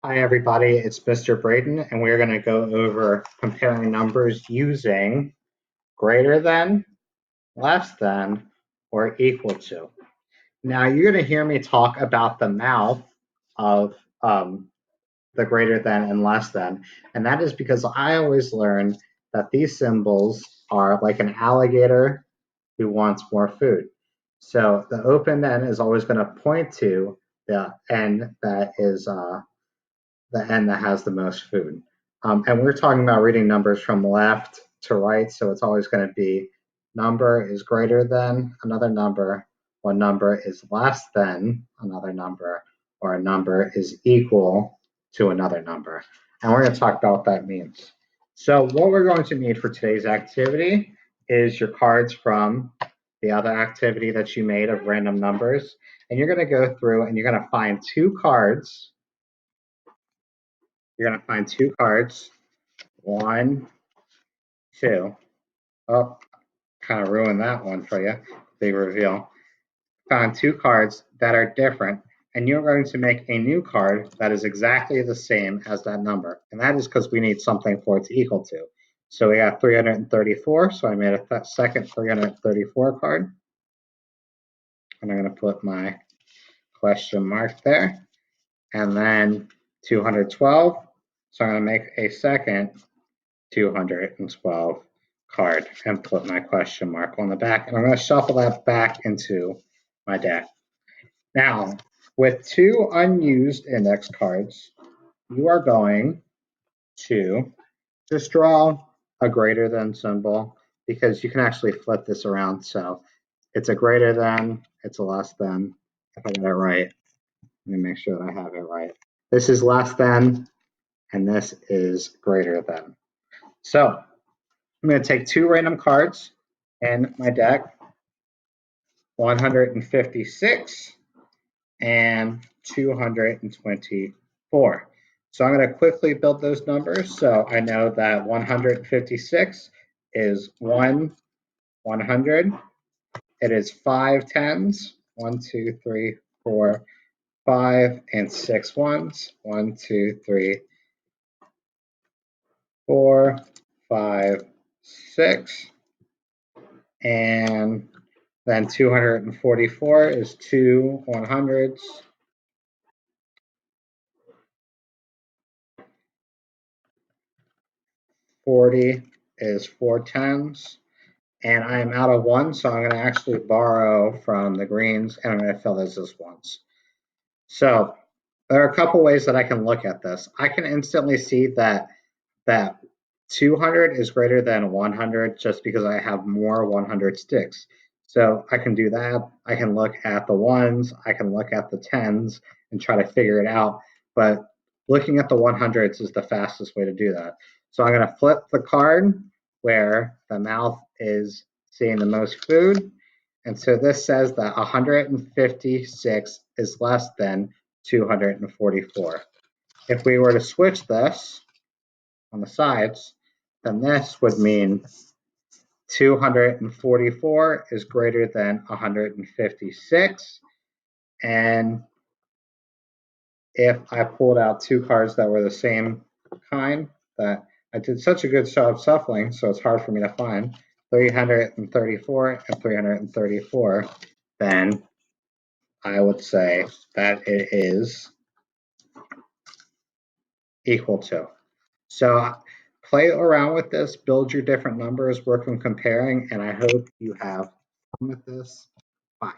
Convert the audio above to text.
Hi everybody, it's Mr. Braden, and we're going to go over comparing numbers using greater than, less than, or equal to. Now you're going to hear me talk about the mouth of the greater than and less than, and that is because I always learn that these symbols are like an alligator who wants more food. So the open end is always going to point to the end that is the end that has the most food. And we're talking about reading numbers from left to right, so it's always going to be number is greater than another number, one number is less than another number, or a number is equal to another number. And we're going to talk about what that means. So what we're going to need for today's activity is your cards from the other activity that you made of random numbers. And you're going to go through and you're going to find two cards. You're going to find two cards. One, two. Oh, kind of ruined that one for you. Big reveal. Found two cards that are different, and you're going to make a new card that is exactly the same as that number. And that is because we need something for it to equal to. So we got 334, so I made a second 334 card. And I'm going to put my question mark there. And then 212, so I'm going to make a second 212 card and put my question mark on the back. And I'm going to shuffle that back into my deck. Now, with two unused index cards, you are going to just draw a greater than symbol because you can actually flip this around. So it's a greater than, it's a less than. If I get it right, let me make sure that I have it right. This is less than, and this is greater than. So I'm going to take two random cards in my deck, 156 and 224. So I'm going to quickly build those numbers. So I know that 156 is 100. It is 5 tens, 1, 2, 3, 4, 5, and 6 ones, 1, 2, 3, 4, 5, 6. And then 244 is 2 100s. 40 is 4 tens. And I am out of one, so I'm going to actually borrow from the greens, and I'm going to fill those as ones. So there are a couple ways that I can look at this. I can instantly see that 200 is greater than 100 just because I have more 100 sticks. So I can do that. I can look at the ones, I can look at the tens and try to figure it out. But looking at the 100s is the fastest way to do that. So I'm going to flip the card where the mouth is seeing the most food. And so this says that 156 is less than 244. If we were to switch this on the sides, then this would mean 244 is greater than 156. And if I pulled out two cards that were the same kind, that I did such a good job shuffling, so it's hard for me to find, 334 and 334, then I would say that it is equal to. So play around with this, build your different numbers, work on comparing, and I hope you have fun with this. Bye.